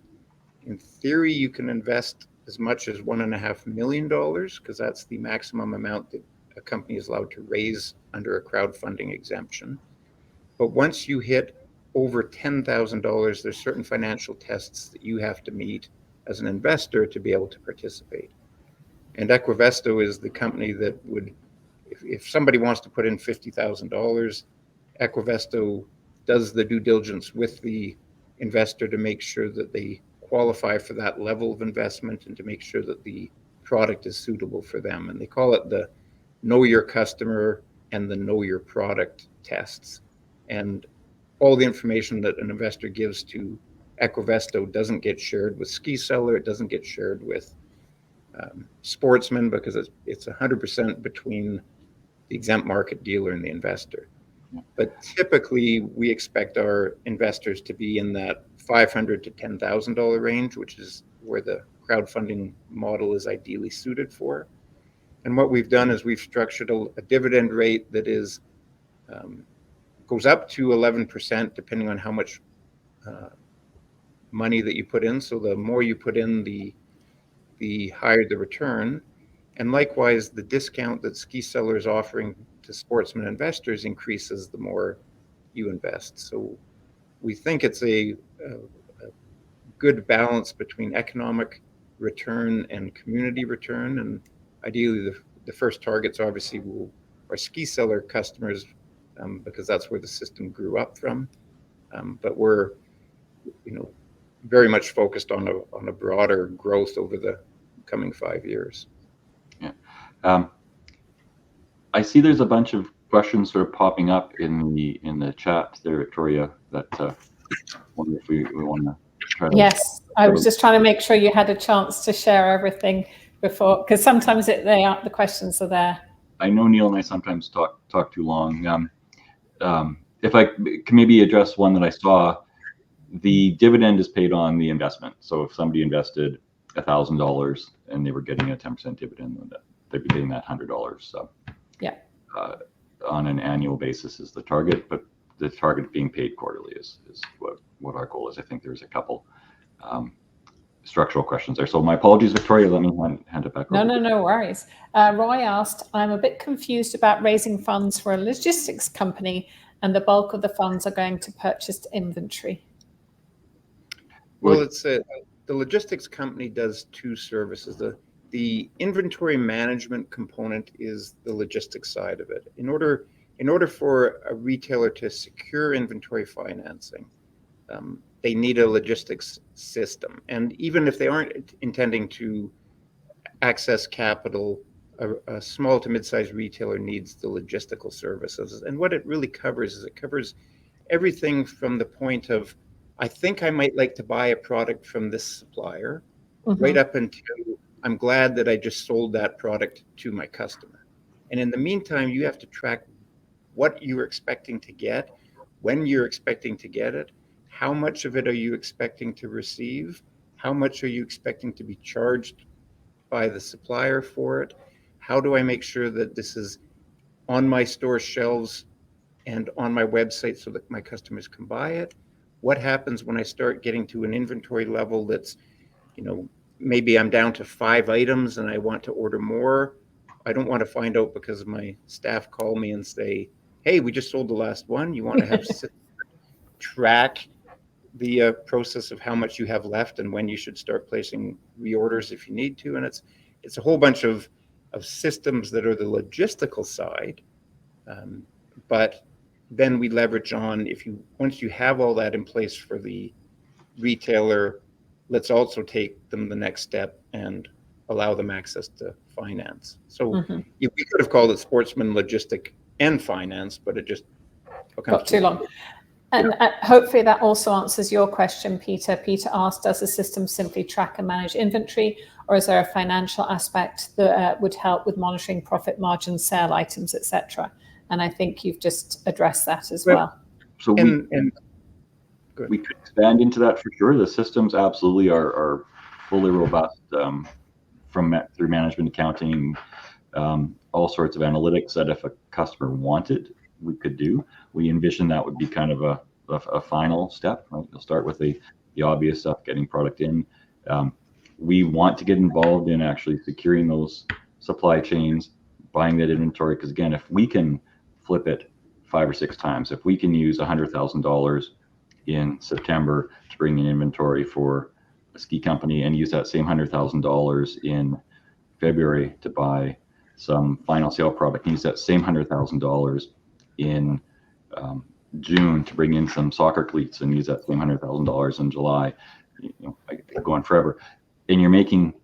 In theory, you can invest as much as $1.5 million, because that's the maximum amount that a company is allowed to raise under a crowdfunding exemption. But once you hit over $10,000, there's certain financial tests that you have to meet as an investor to be able to participate. And Equivesto is the company that would, if somebody wants to put in $50,000, Equivesto does the due diligence with the investor to make sure that they qualify for that level of investment and to make sure that the product is suitable for them. And they call it the Know Your Customer and the Know Your Product tests. And all the information that an investor gives to Equivesto doesn't get shared with Ski Seller. It doesn't get shared with Sportsman, because it's 100% between the exempt market dealer and the investor. But typically, we expect our investors to be in that $500 to $10,000 range, which is where the crowdfunding model is ideally suited for. And what we've done is we've structured a dividend rate that is goes up to 11%, depending on how much money that you put in. So the more you put in, the higher the return. And likewise, the discount that Ski Seller is offering to Sportsman investors increases the more you invest. So we think it's a good balance between economic return and community return. And ideally, the first targets obviously are Ski Seller customers, because that's where the system grew up from. But we're, very much focused on a broader growth over the coming 5 years. Yeah. I see there's a bunch of questions sort of popping up in the chat there, Victoria, that wonder if we want to try to... Yes, I was just trying to make sure you had a chance to share everything before, because sometimes the questions are there. I know Neil and I sometimes talk too long. If I can maybe address one that I saw, the dividend is paid on the investment. So if somebody invested $1,000 and they were getting a 10% dividend, they'd be getting that $100. So yeah, on an annual basis is the target, but the target being paid quarterly is what our goal is. I think there's a couple structural questions there. So my apologies, Victoria. Let me hand it back over. No worries. Roy asked, I'm a bit confused about raising funds for a logistics company and the bulk of the funds are going to purchased inventory. Well, it's the logistics company does two services. The inventory management component is the logistics side of it. In order for a retailer to secure inventory financing, they need a logistics system. And even if they aren't intending to access capital, a small to mid-sized retailer needs the logistical services. And what it really covers is it covers everything from the point of, I think I might like to buy a product from this supplier, right up until I'm glad that I just sold that product to my customer. And in the meantime, you have to track what you're expecting to get, when you're expecting to get it, how much of it are you expecting to receive, how much are you expecting to be charged by the supplier for it, how do I make sure that this is on my store shelves and on my website so that my customers can buy it. What happens when I start getting to an inventory level that's, maybe I'm down to 5 items and I want to order more. I don't want to find out because my staff call me and say, hey, we just sold the last one. You want to have track the process of how much you have left and when you should start placing reorders if you need to. And it's a whole bunch of systems that are the logistical side. But then we leverage on, once you have all that in place for the retailer, let's also take them the next step and allow them access to finance. So we could have called it Sportsman Logistic and Finance, but it just got too long. And hopefully that also answers your question, Peter. Peter asked, does the system simply track and manage inventory, or is there a financial aspect that would help with monitoring profit margins, sale items, etc.? And I think you've just addressed that as well. So we could expand into that for sure. The systems absolutely are fully robust through management accounting, all sorts of analytics that if a customer wanted, we could do. We envision that would be kind of a final step, right? You'll start with the obvious stuff, getting product in. We want to get involved in actually securing those supply chains, buying that inventory, because again, if we can flip it 5 or 6 times, if we can use $100,000 in September to bring in inventory for a ski company and use that same $100,000 in February to buy some final sale product, and use that same $100,000 in June to bring in some soccer cleats, and use that same $100,000 in July, I could go on forever, and you're making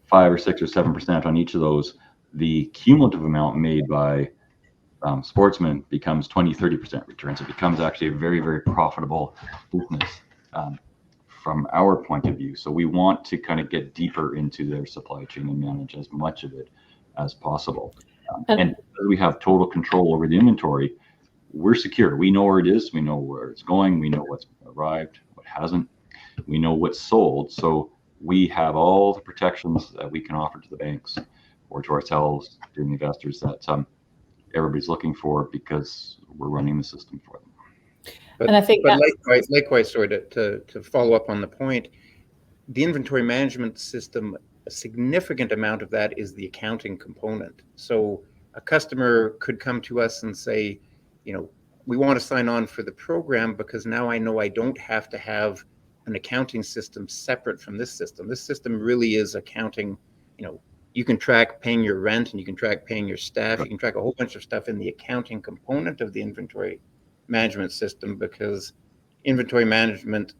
5 or 6 or 7% on each of those, the cumulative amount made by Sportsman becomes 20-30% returns. It becomes actually a very, very profitable business from our point of view. So we want to kind of get deeper into their supply chain and manage as much of it as possible. And we have total control over the inventory. We're secure. We know where it is. We know where it's going. We know what's arrived, what hasn't. We know what's sold. So we have all the protections that we can offer to the banks or to ourselves, to the investors, that everybody's looking for, because we're running the system for them. And I think likewise, sorry, to follow up on the point, the inventory management system, a significant amount of that is the accounting component. So a customer could come to us and say, we want to sign on for the program because now I know I don't have to have an accounting system separate from this system. This system really is accounting, you can track paying your rent, and you can track paying your staff. You can track a whole bunch of stuff in the accounting component of the inventory management system, because inventory management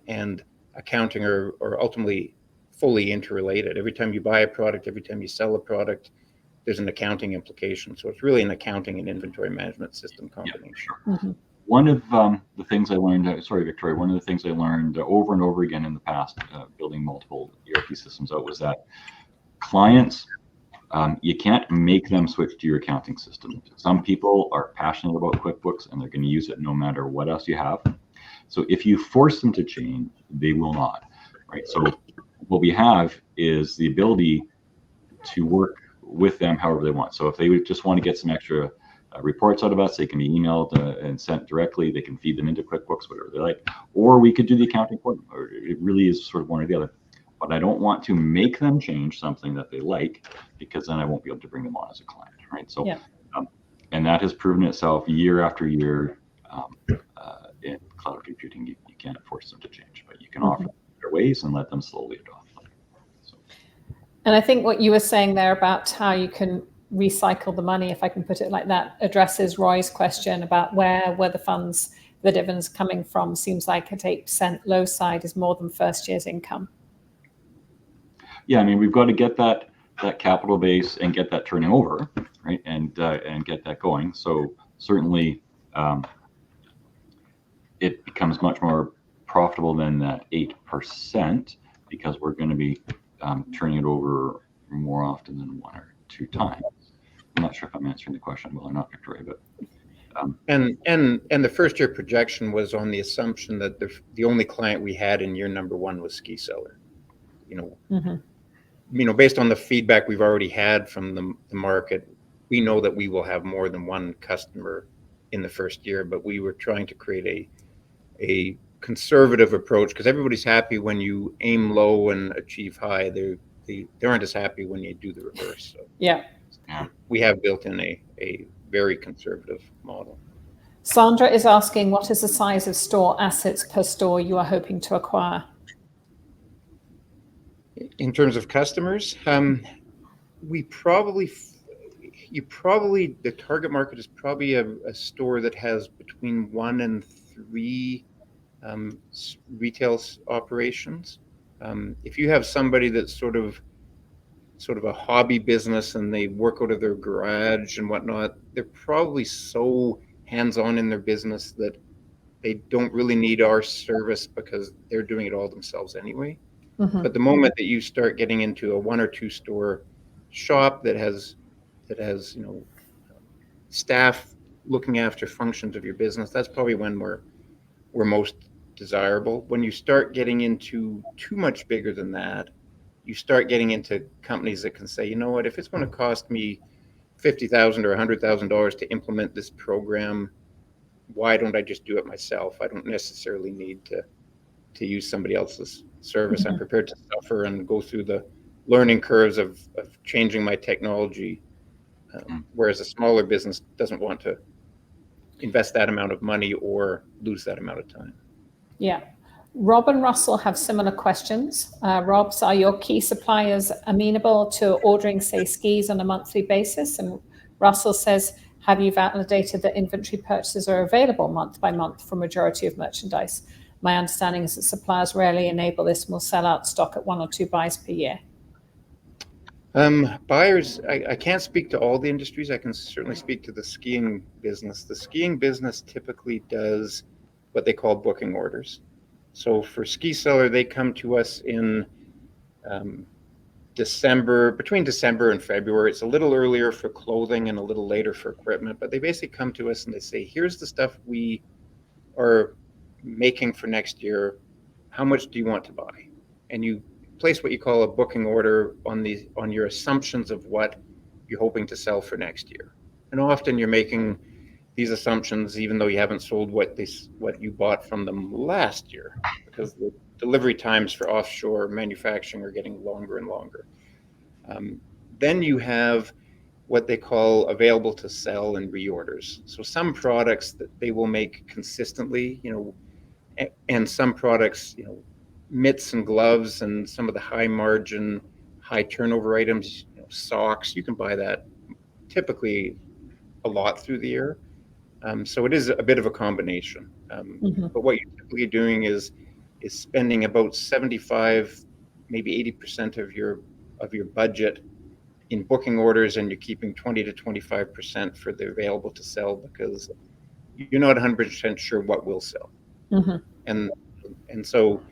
and accounting are ultimately fully interrelated. Every time you buy a product, every time you sell a product, there's an accounting implication. So it's really an accounting and inventory management system combination. Yeah, sure. One of the things I learned, sorry, Victoria, one of the things I learned over and over again in the past, building multiple ERP systems out, was that clients, you can't make them switch to your accounting system. Some people are passionate about QuickBooks and they're going to use it no matter what else you have. So if you force them to change, they will not, right? So what we have is the ability to work with them however they want. So if they would just want to get some extra reports out of us, they can be emailed and sent directly. They can feed them into QuickBooks, whatever they like, or we could do the accounting for them. Or it really is sort of one or the other. But I don't want to make them change something that they like, because then I won't be able to bring them on as a client, right? So, and that has proven itself year after year. In cloud computing, you can't force them to change, but you can offer their ways and let them slowly adopt them. So. And I think what you were saying there about how you can recycle the money, if I can put it like that, addresses Roy's question about where were the funds, the dividends coming from. Seems like at 8% low side is more than first year's income. Yeah, I mean, we've got to get that capital base and get that turning over, right, and get that going. So certainly, it becomes much more profitable than that 8%, because we're going to be turning it over more often than one or two times. I'm not sure if I'm answering the question well or not, Victoria, but. And the first year projection was on the assumption that the only client we had in year number one was Ski Cellar. Based on the feedback we've already had from the market, we know that we will have more than one customer in the first year, but we were trying to create a conservative approach, because everybody's happy when you aim low and achieve high. They aren't as happy when you do the reverse. So we have built in a very conservative model. Sandra is asking, what is the size of store assets per store you are hoping to acquire? In terms of customers, the target market is probably a store that has between 1 and 3 retail operations. If you have somebody that's sort of a hobby business and they work out of their garage and whatnot, they're probably so hands-on in their business that they don't really need our service, because they're doing it all themselves anyway. But the moment that you start getting into a 1 or 2 store shop that has staff looking after functions of your business, that's probably when we're most desirable. When you start getting into too much bigger than that, you start getting into companies that can say, you know what, if it's going to cost me $50,000 or $100,000 to implement this program, why don't I just do it myself? I don't necessarily need to use somebody else's service. I'm prepared to suffer and go through the learning curves of changing my technology, whereas a smaller business doesn't want to invest that amount of money or lose that amount of time. Yeah. Rob and Russell have similar questions. Rob's, are your key suppliers amenable to ordering, say, skis on a monthly basis? And Russell says, have you validated that inventory purchases are available month by month for majority of merchandise? My understanding is that suppliers rarely enable this and will sell out stock at 1 or 2 buys per year. Buyers, I can't speak to all the industries. I can certainly speak to the skiing business. The skiing business typically does what they call booking orders. So for Ski Cellar, they come to us in between December and February. It's a little earlier for clothing and a little later for equipment, but they basically come to us and they say, here's the stuff we are making for next year. How much do you want to buy? And you place what you call a booking order on your assumptions of what you're hoping to sell for next year. And often you're making these assumptions even though you haven't sold what you bought from them last year, because the delivery times for offshore manufacturing are getting longer and longer. Then you have what they call available to sell and reorders. So some products that they will make consistently, and some products, mitts and gloves and some of the high margin, high turnover items, socks. You can buy that typically a lot through the year. So it is a bit of a combination. But what you're typically doing is spending about 75, maybe 80% of your budget in booking orders, and you're keeping 20 to 25% for the available to sell, because you're not 100% sure what will sell. And so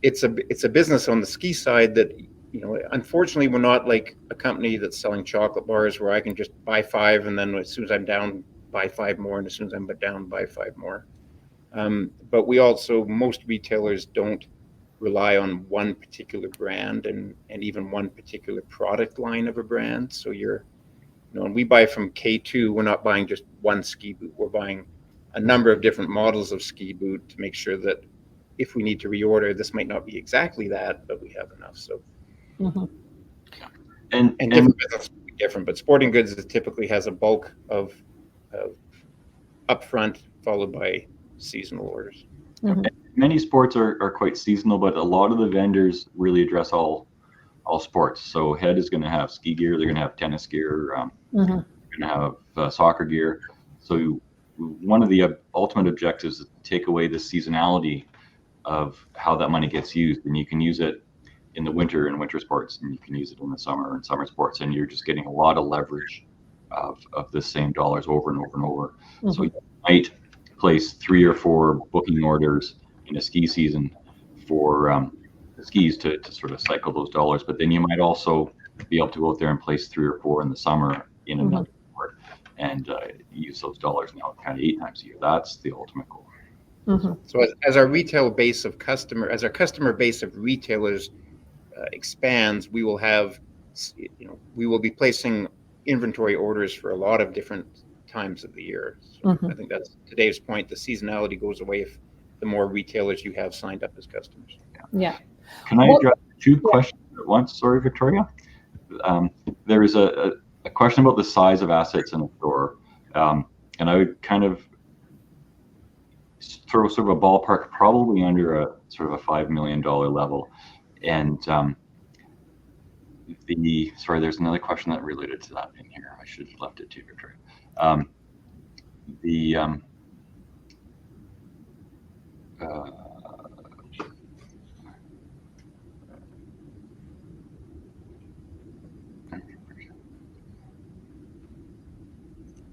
it's a business on the ski side that, unfortunately, we're not like a company that's selling chocolate bars where I can just buy 5, and then as soon as I'm down, buy 5 more, and as soon as I'm down, buy 5 more. But most retailers don't rely on one particular brand and even one particular product line of a brand. So when we buy from K2, we're not buying just one ski boot. We're buying a number of different models of ski boot to make sure that if we need to reorder, this might not be exactly that, but we have enough. So, and different businesses will be different, but sporting goods typically has a bulk of upfront, followed by seasonal orders. Many sports are quite seasonal, but a lot of the vendors really address all sports. So Head is going to have ski gear, they're going to have tennis gear, they're going to have soccer gear. So one of the ultimate objectives is to take away the seasonality of how that money gets used, and you can use it in the winter in winter sports, and you can use it in the summer in summer sports, and you're just getting a lot of leverage of the same dollars over and over and over. So you might place 3 or 4 booking orders in a ski season for the skis to sort of cycle those dollars, but then you might also be able to go out there and place 3 or 4 in the summer in another sport and use those dollars now kind of 8 times a year. That's the ultimate goal. So as our retail base of as our customer base of retailers expands, we will have, we will be placing inventory orders for a lot of different times of the year. So I think that's to Dave's point. The seasonality goes away if the more retailers you have signed up as customers. Can I address 2 questions at once? Sorry, Victoria. There is a question about the size of assets in a store, and I would kind of throw sort of a ballpark, probably under a sort of a $5 million level. And there's another question that related to that in here. I should have left it to Victoria.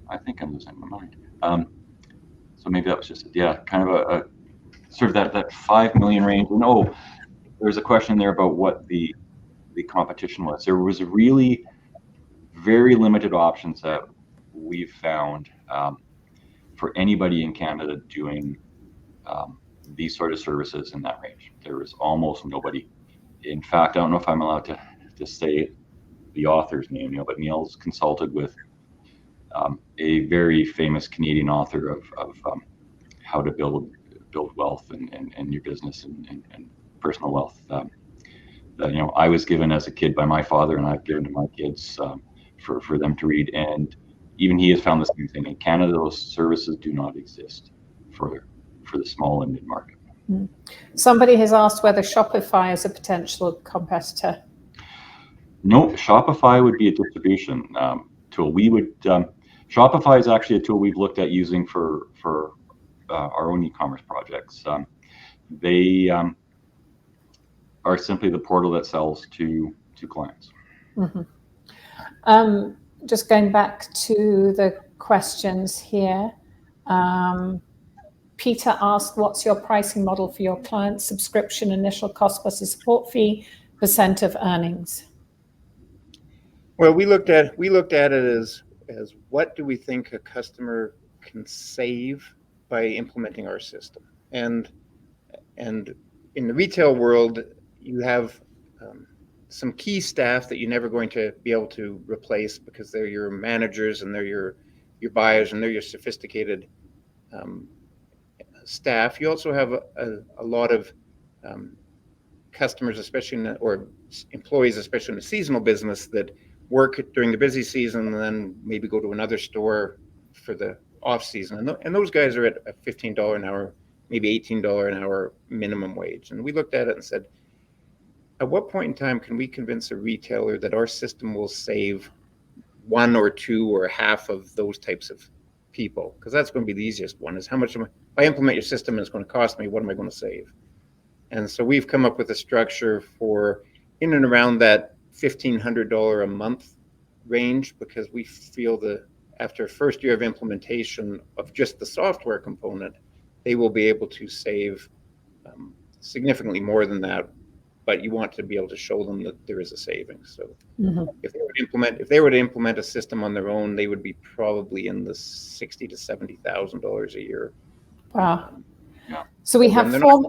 I think I'm losing my mind. So maybe that was just kind of a sort of that 5 million range. And there's a question there about what the competition was. There was really very limited options that we've found for anybody in Canada doing these sort of services in that range. There was almost nobody. In fact, I don't know if I'm allowed to say the author's name, but Neil's consulted with a very famous Canadian author of how to build wealth and your business and personal wealth. That I was given as a kid by my father, and I've given to my kids for them to read. And even he has found the same thing. In Canada, those services do not exist for the small and mid market. Somebody has asked whether Shopify is a potential competitor. No, Shopify would be a distribution tool. Shopify is actually a tool we've looked at using for our own e-commerce projects. They are simply the portal that sells to clients. Just going back to the questions here. Peter asked, what's your pricing model for your client subscription, initial cost plus a support fee, % of earnings? Well, we looked at it as what do we think a customer can save by implementing our system, and in the retail world, you have some key staff that you're never going to be able to replace because they're your managers and they're your buyers and they're your sophisticated staff. You also have a lot of customers, especially or employees, especially in the seasonal business, that work during the busy season and then maybe go to another store for the off season. And those guys are at a $15 an hour, maybe $18 an hour minimum wage. And we looked at it and said, at what point in time can we convince a retailer that our system will save one or two or half of those types of people? Because that's going to be the easiest one, is how much if I implement your system and it's going to cost me, what am I going to save? And so we've come up with a structure for in and around that $1,500 a month range, because we feel that after first year of implementation of just the software component, they will be able to save significantly more than that. But you want to be able to show them that there is a savings. So if they were to implement a system on their own, they would be probably in the $60,000 to $70,000 a year. Wow. Yeah. So we have they're not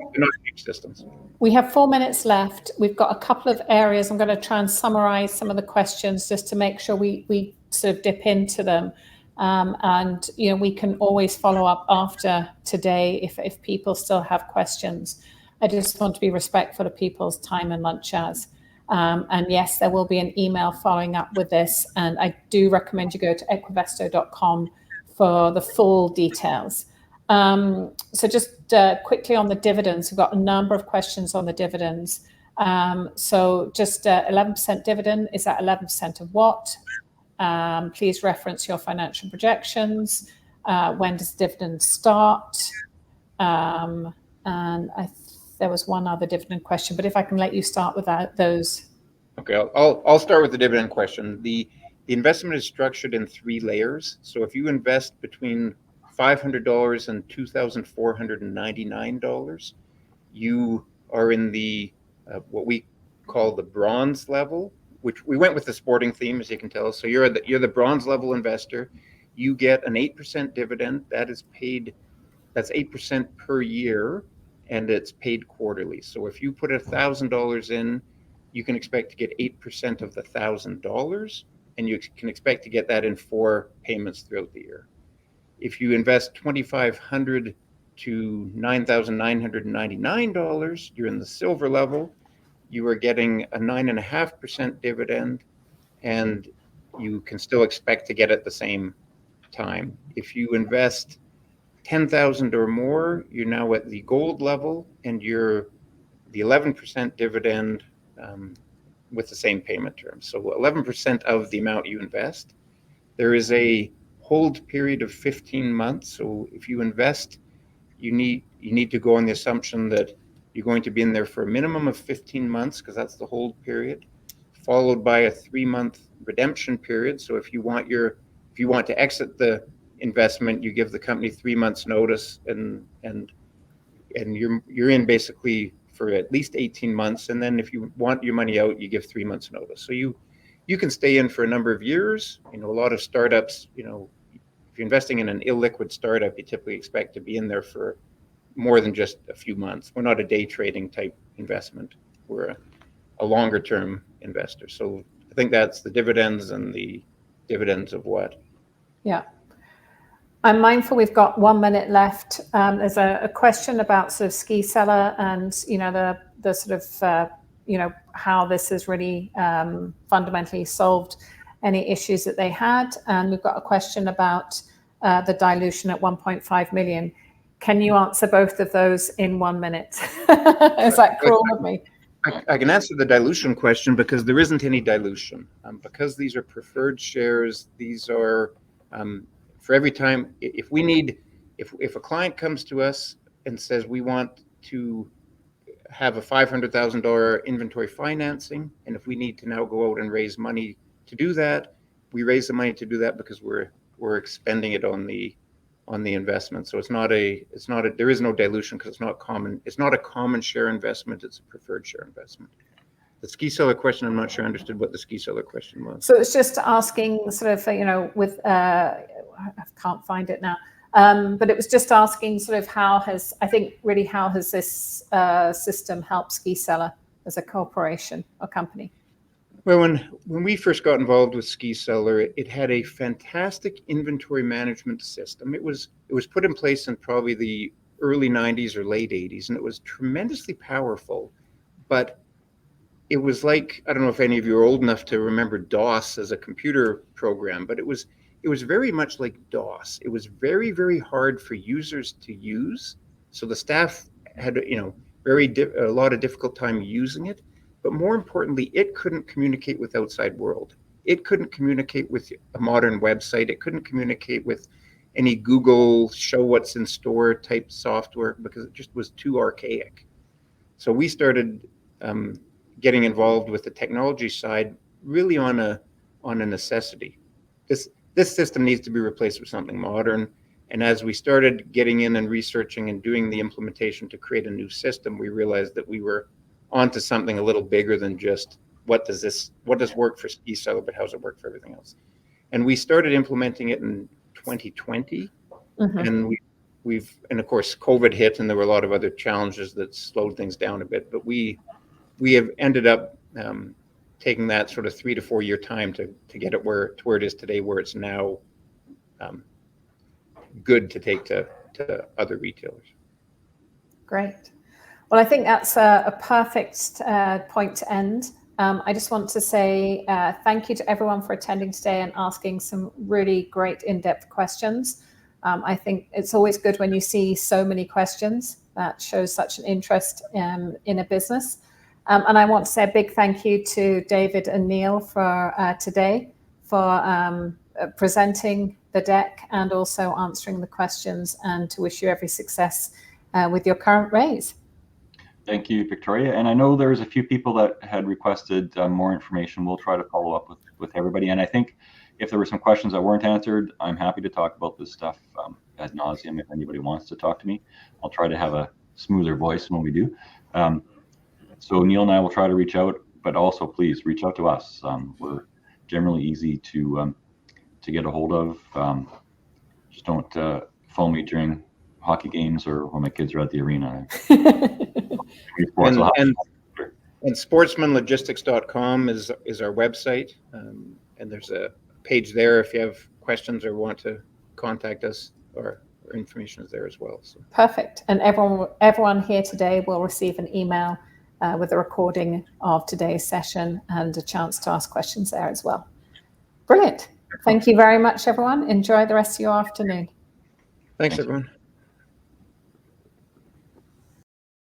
huge systems. We have 4 minutes left. We've got a couple of areas. I'm going to try and summarize some of the questions just to make sure we sort of dip into them. And we can always follow up after today if people still have questions. I just want to be respectful of people's time and lunch hours. And yes, there will be an email following up with this. And I do recommend you go to equivesto.com for the full details. So just quickly on the dividends, we've got a number of questions on the dividends. So just 11% dividend, is that 11% of what? Please reference your financial projections. When does dividend start? And there was one other dividend question, but if I can let you start with those. Okay, I'll start with the dividend question. The investment is structured in 3 layers. So if you invest between $500 and $2,499, you are in the what we call the bronze level, which we went with the sporting theme, as you can tell. So you're the bronze level investor. You get an 8% dividend that is paid. That's 8% per year, and it's paid quarterly. So if you put $1,000 in, you can expect to get 8% of the $1,000, and you can expect to get that in 4 payments throughout the year. If you invest $2,500 to $9,999, you're in the silver level. You are getting a 9.5% dividend, and you can still expect to get it at the same time. If you invest $10,000 or more, you're now at the gold level, and you're the 11% dividend with the same payment terms. So 11% of the amount you invest. There is a hold period of 15 months. So if you invest, you need to go on the assumption that you're going to be in there for a minimum of 15 months, because that's the hold period, followed by a 3-month redemption period. So if you want to exit the investment, you give the company 3 months notice, and you're in basically for at least 18 months. And then if you want your money out, you give 3 months notice. So you can stay in for a number of years. A lot of startups, if you're investing in an illiquid startup, you typically expect to be in there for more than just a few months. We're not a day trading type investment. We're a longer term investor. So I think that's the dividends, and the dividends of what? Yeah. I'm mindful we've got 1 minute left. There's a question about sort of Ski Cellar and, the sort of, how this has really fundamentally solved any issues that they had. And we've got a question about the dilution at 1.5 million. Can you answer both of those in 1 minute? Is that cruel of me? I can answer the dilution question, because there isn't any dilution. Because these are preferred shares, these are for every time, if a client comes to us and says we want to have a $500,000 inventory financing, and if we need to now go out and raise money to do that, we raise the money to do that, because we're expending it on the investment. So there is no dilution, because it's not a common share investment, it's a preferred share investment. The Ski Cellar question, I'm not sure I understood what the Ski Cellar question was. So it's just asking sort of, with, I can't find it now, but it was just asking sort of how has this system helped Ski Cellar as a corporation or company? Well, when we first got involved with Ski Cellar, it had a fantastic inventory management system. It was put in place in probably the early 90s or late 80s, and it was tremendously powerful. But it was like, I don't know if any of you are old enough to remember DOS as a computer program, but it was very much like DOS. It was very, very hard for users to use. So the staff had a lot of difficult time using it. but more importantly, it couldn't communicate with outside world. It couldn't communicate with a modern website. It couldn't communicate with any Google show what's in store type software because it just was too archaic. So we started getting involved with the technology side really on a necessity. This system needs to be replaced with something modern. And as we started getting in and researching and doing the implementation to create a new system, we realized that we were onto something a little bigger than just what does work for Ski Cellar, but how does it work for everything else? And we started implementing it in 2020, and and of course COVID hit, and there were a lot of other challenges that slowed things down a bit. But we have ended up taking that sort of 3 to 4 year time to get it to where it is today, where it's now good to take to other retailers. Great. Well, I think that's a perfect point to end. I just want to say thank you to everyone for attending today and asking some really great in-depth questions. I think it's always good when you see so many questions. That shows such an interest in a business. And I want to say a big thank you to David and Neil for today, for presenting the deck and also answering the questions, and to wish you every success with your current raise. Thank you, Victoria. And I know there's a few people that had requested more information. We'll try to follow up with everybody. And I think if there were some questions that weren't answered, I'm happy to talk about this stuff ad nauseum if anybody wants to talk to me. I'll try to have a smoother voice when we do. So Neil and I will try to reach out, but also please reach out to us. We're generally easy to get a hold of. Just don't phone me during hockey games or when my kids are at the arena. And sportsmanlogistics.com is our website, and there's a page there if you have questions or want to contact us, or information is there as well. So. Perfect. And everyone here today will receive an email with a recording of today's session and a chance to ask questions there as well. Brilliant. Thank you very much, everyone. Enjoy the rest of your afternoon. Thanks everyone.